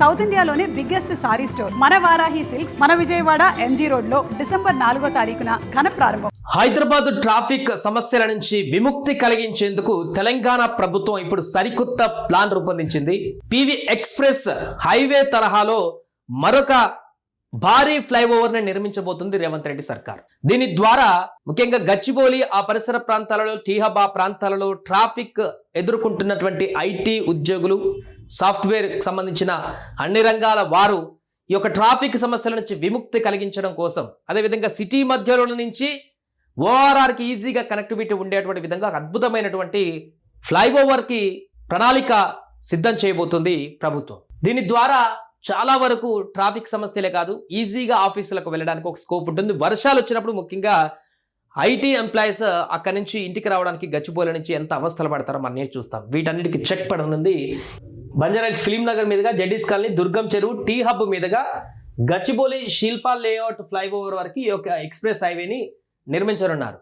South ఇండియాలోనే biggest sorry store మన Varahi silks మన విజయవాడ ఎంజీ రోడ్ లో డిసెంబర్ 4వ తారీఖున ఘన ప్రారంభం. హైదరాబాద్ ట్రాఫిక్ సమస్యల నుంచి విముక్తి కలిగించేందుకు తెలంగాణ ప్రభుత్వం ఇప్పుడు సరికొత్త ప్లాన్ రూపొందించింది. పివి ఎక్స్ప్రెస్ హైవే తరహాలో మరొక భారీ ఫ్లైఓవర్ ని నిర్మించబోతుంది రేవంత్ రెడ్డి సర్కార్. దీని ద్వారా ముఖ్యంగా గచ్చిబౌలి ఆ పరిసర ప్రాంతాలలో, టీహబ్ ఆ ప్రాంతాలలో ట్రాఫిక్ ఎదుర్కొంటున్నటువంటి ఐటీ ఉద్యోగులు, సాఫ్ట్వేర్ సంబంధించిన అన్ని రంగాల వారు ఈ యొక్క ట్రాఫిక్ సమస్యల నుంచి విముక్తి కలిగించడం కోసం, అదేవిధంగా సిటీ మధ్యలో నుంచి ఓఆర్ఆర్కి ఈజీగా కనెక్టివిటీ ఉండేటువంటి విధంగా అద్భుతమైనటువంటి ఫ్లైఓవర్కి ప్రణాళిక సిద్ధం చేయబోతుంది ప్రభుత్వం. దీని ద్వారా చాలా వరకు ట్రాఫిక్ సమస్యలే కాదు, ఈజీగా ఆఫీసులకు వెళ్ళడానికి ఒక స్కోప్ ఉంటుంది. వర్షాలు వచ్చినప్పుడు ముఖ్యంగా ఐటీ ఎంప్లాయీస్ అక్కడి నుంచి ఇంటికి రావడానికి గచ్చిబౌలి నుంచి ఎంత అవస్థలు పడతారో మనం నేను చూస్తాం. వీటన్నిటికీ చెక్ పడనుంది. బంజారాహిల్స్ ఫిలిం నగర్ మీదుగా జడ్డీస్ కాలనీ, దుర్గం చెరువు, టీ హబ్ మీదుగా గచ్చిబౌలి శిల్పా లేఅవుట్ ఫ్లైఓవర్ వరకు ఈ యొక్క ఎక్స్ప్రెస్ హైవేని నిర్మించనున్నారు.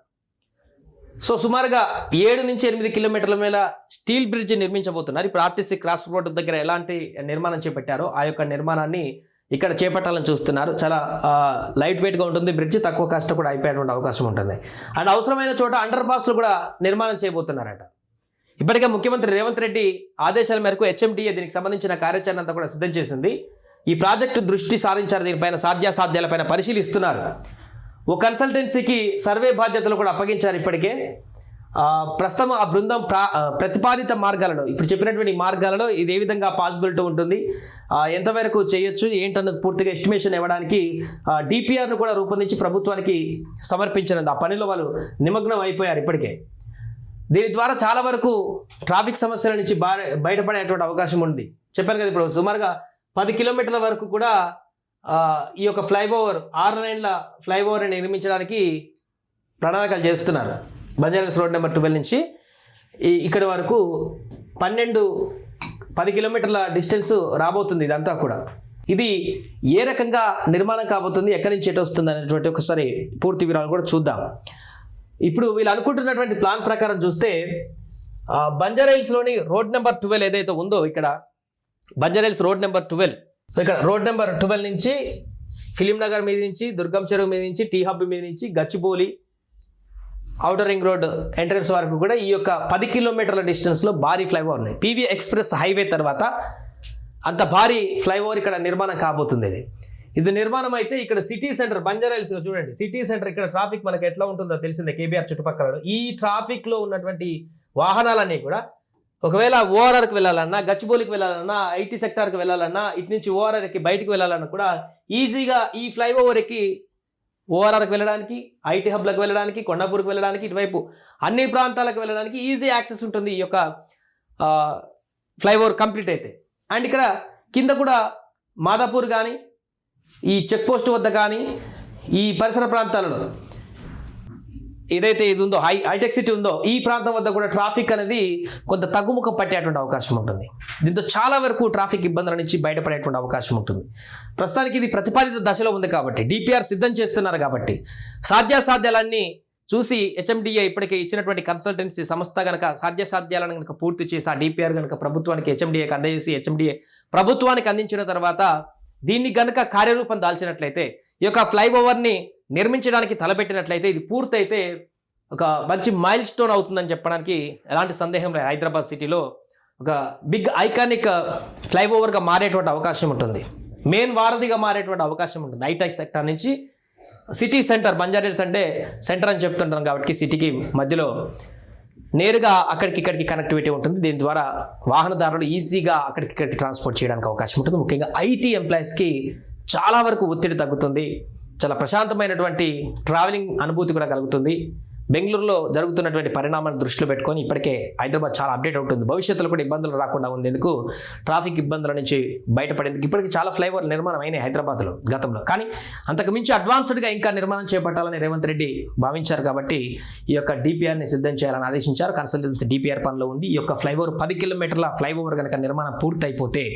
సో సుమారుగా 7 నుంచి 8 కిలోమీటర్ల మేర స్టీల్ బ్రిడ్జ్ నిర్మించబోతున్నారు. ఇప్పుడు ఆర్టీసీ క్రాస్ రోడ్ దగ్గర ఎలాంటి నిర్మాణం చేపట్టారో ఆ యొక్క నిర్మాణాన్ని ఇక్కడ చేపట్టాలని చూస్తున్నారు. చాలా లైట్ వెయిట్గా ఉంటుంది బ్రిడ్జ్, తక్కువ కాస్ట్ కూడా అయిపోయేటువంటి అవకాశం ఉంటుంది. అండ్ అవసరమైన చోట అండర్ పాస్లు కూడా నిర్మాణం చేయబోతున్నారట. ఇప్పటికే ముఖ్యమంత్రి రేవంత్ రెడ్డి ఆదేశాల మేరకు హెచ్ఎండిఏ దీనికి సంబంధించిన కార్యాచరణ అంతా కూడా సిద్ధం చేసింది. ఈ ప్రాజెక్టు దృష్టి సారించారు, దీనిపైన సాధ్యాసాధ్యాలపైన పరిశీలిస్తున్నారు. ఓ కన్సల్టెన్సీకి సర్వే బాధ్యతలు కూడా అప్పగించారు ఇప్పటికే. ప్రస్తుతం ఆ బృందం ప్రతిపాదిత మార్గాలలో, ఇప్పుడు చెప్పినటువంటి మార్గాలలో ఇది ఏ విధంగా పాసిబిలిటీ ఉంటుంది, ఎంతవరకు చేయొచ్చు ఏంటన్నది పూర్తిగా ఎస్టిమేషన్ ఇవ్వడానికి డిపిఆర్ను కూడా రూపొందించి ప్రభుత్వానికి సమర్పించినది. ఆ పనిలో వాళ్ళు నిమగ్నం అయిపోయారు ఇప్పటికే. దీని ద్వారా చాలా వరకు ట్రాఫిక్ సమస్యల నుంచి బయటపడేటువంటి అవకాశం ఉంది. చెప్పాను కదా, ఇప్పుడు సుమారుగా 10 కిలోమీటర్ల వరకు కూడా ఈ యొక్క ఫ్లైఓవర్ 6 లైన్ల ఫ్లైఓవర్ నిర్మించడానికి ప్రణాళికలు చేస్తున్నారు. బంజారాహిల్స్ రోడ్ నెంబర్ 12 నుంచి ఇక్కడి వరకు 10 కిలోమీటర్ల డిస్టెన్స్ రాబోతుంది. ఇదంతా కూడా ఇది ఏ రకంగా నిర్మాణం కాబోతుంది, ఎక్కడి నుంచి ఎటు వస్తుంది అనేటువంటి ఒకసారి పూర్తి వివరాలు కూడా చూద్దాం. ఇప్పుడు వీళ్ళు అనుకుంటున్నటువంటి ప్లాన్ ప్రకారం చూస్తే బంజారాహిల్స్లోని రోడ్ నెంబర్ 12 ఏదైతే ఉందో, ఇక్కడ బంజారాహిల్స్ రోడ్ నెంబర్ 12, ఇక్కడ రోడ్ నెంబర్ 12 నుంచి ఫిలిం నగర్ మీద నుంచి, దుర్గం చెరువు మీద నుంచి, టీ హబ్ మీద నుంచి Gachibowli outer ring road entrance వరకు కూడా ఈ యొక్క 10 కిలోమీటర్ల డిస్టెన్స్లో భారీ ఫ్లైఓవర్ ఉన్నాయి. పివి ఎక్స్ప్రెస్ హైవే తర్వాత అంత భారీ ఫ్లైఓవర్ ఇక్కడ నిర్మాణం కాబోతుంది. ఇది నిర్మాణం అయితే ఇక్కడ సిటీ సెంటర్ బంజారాహిల్స్ చూడండి, సిటీ సెంటర్ ఇక్కడ ట్రాఫిక్ మనకు ఎట్లా ఉంటుందో తెలిసిందే. కేబీఆర్ చుట్టుపక్కల ఈ ట్రాఫిక్లో ఉన్నటువంటి వాహనాలన్నీ కూడా ఒకవేళ ఓఆర్ఆర్కి వెళ్ళాలన్నా, గచ్చిబౌలికి వెళ్ళాలన్నా, ఐటీ సెక్టార్కి వెళ్ళాలన్నా, ఇటు నుంచి ఓఆర్ఆర్కి బయటకు వెళ్ళాలన్నా కూడా ఈజీగా ఈ ఫ్లైఓవర్ ఎక్కి ఓఆర్ఆర్కి వెళ్ళడానికి, ఐటీ హబ్లకు వెళ్ళడానికి, కొండాపూర్కి వెళ్ళడానికి, ఇటువైపు అన్ని ప్రాంతాలకు వెళ్ళడానికి ఈజీ యాక్సెస్ ఉంటుంది ఈ యొక్క ఫ్లైఓవర్ కంప్లీట్ అయితే. అండ్ ఇక్కడ కింద కూడా మాదాపూర్ కానీ, ఈ చెక్ పోస్ట్ వద్ద కానీ, ఈ పరిసర ప్రాంతాలలో ఏదైతే ఇది ఉందో హైటెక్ సిటీ ఉందో ఈ ప్రాంతం వద్ద కూడా ట్రాఫిక్ అనేది కొంత తగ్గుముఖం పట్టేటువంటి అవకాశం ఉంటుంది. దీంతో చాలా వరకు ట్రాఫిక్ ఇబ్బందుల నుంచి బయటపడేటువంటి అవకాశం ఉంటుంది. ప్రస్తుతానికి ఇది ప్రతిపాదిత దశలో ఉంది కాబట్టి, డిపిఆర్ సిద్ధం చేస్తున్నారు కాబట్టి సాధ్యాసాధ్యాలన్నీ చూసి హెచ్ఎండిఏ ఇప్పటికే ఇచ్చినటువంటి కన్సల్టెన్సీ సంస్థ కనుక సాధ్యాసాధ్యాలను కనుక పూర్తి చేసి ఆ డిపిఆర్ కనుక ప్రభుత్వానికి హెచ్ఎండిఏకి అందజేసి హెచ్ఎండిఏ ప్రభుత్వానికి అందించిన తర్వాత దీన్ని కనుక కార్యరూపం దాల్చినట్లయితే, ఈ యొక్క ఫ్లైఓవర్ని నిర్మించడానికి తలపెట్టినట్లయితే ఇది పూర్తయితే ఒక మంచి మైల్ స్టోన్ అవుతుందని చెప్పడానికి ఎలాంటి సందేహం లేదు. హైదరాబాద్ సిటీలో ఒక బిగ్ ఐకానిక్ ఫ్లైఓవర్గా మారేటువంటి అవకాశం ఉంటుంది, మెయిన్ వారధిగా మారేటువంటి అవకాశం ఉంటుంది. హైటెక్ సెక్టర్ నుంచి సిటీ సెంటర్, బంజారాహిల్స్ అంటే సెంటర్ అని చెప్తుంటాం కాబట్టి సిటీకి మధ్యలో నేరుగా అక్కడికి ఇక్కడికి కనెక్టివిటీ ఉంటుంది. దీని ద్వారా వాహనదారులు ఈజీగా అక్కడికి ఇక్కడికి ట్రాన్స్పోర్ట్ చేయడానికి అవకాశం ఉంటుంది. ముఖ్యంగా ఐటీ ఎంప్లాయీస్కి చాలా వరకు ఒత్తిడి తగ్గుతుంది, చాలా ప్రశాంతమైనటువంటి ట్రావెలింగ్ అనుభూతి కూడా కలుగుతుంది. బెంగళూరులో జరుగుతున్నటువంటి పరిణామాలను దృష్టిలో పెట్టుకొని ఇప్పటికే హైదరాబాద్ చాలా అప్డేట్ అవుతుంది. భవిష్యత్తులో కూడా ఇబ్బందులు రాకుండా ఉండేందుకు, ట్రాఫిక్ ఇబ్బందుల నుంచి బయటపడేందుకు ఇప్పటికీ చాలా ఫ్లైఓవర్ నిర్మాణం అయినాయి హైదరాబాద్లో గతంలో. కానీ అంతకు మించి అడ్వాన్స్డ్గా ఇంకా నిర్మాణం చేపట్టాలని రేవంత్ రెడ్డి భావించారు కాబట్టి ఈ యొక్క డిపిఆర్ని సిద్ధం చేయాలని ఆదేశించారు. కన్సల్టెన్సీ డిపిఆర్ పనిలో ఉంది. ఈ యొక్క ఫ్లైఓవర్ 10 కిలోమీటర్ల ఫ్లైఓవర్ కనుక నిర్మాణం పూర్తయిపోతే,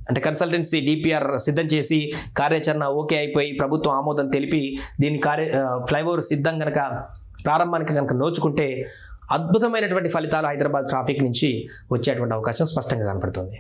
అంటే కన్సల్టెన్సీ డిపిఆర్ సిద్ధం చేసి కార్యాచరణ ఓకే అయిపోయి ప్రభుత్వం ఆమోదం తెలిపి దీని ఫ్లైఓవర్ సిద్ధం కనుక ప్రారంభానికి కనుక నోచుకుంటే అద్భుతమైనటువంటి ఫలితాలు హైదరాబాద్ ట్రాఫిక్ నుంచి వచ్చేటువంటి అవకాశం స్పష్టంగా కనపడుతుంది.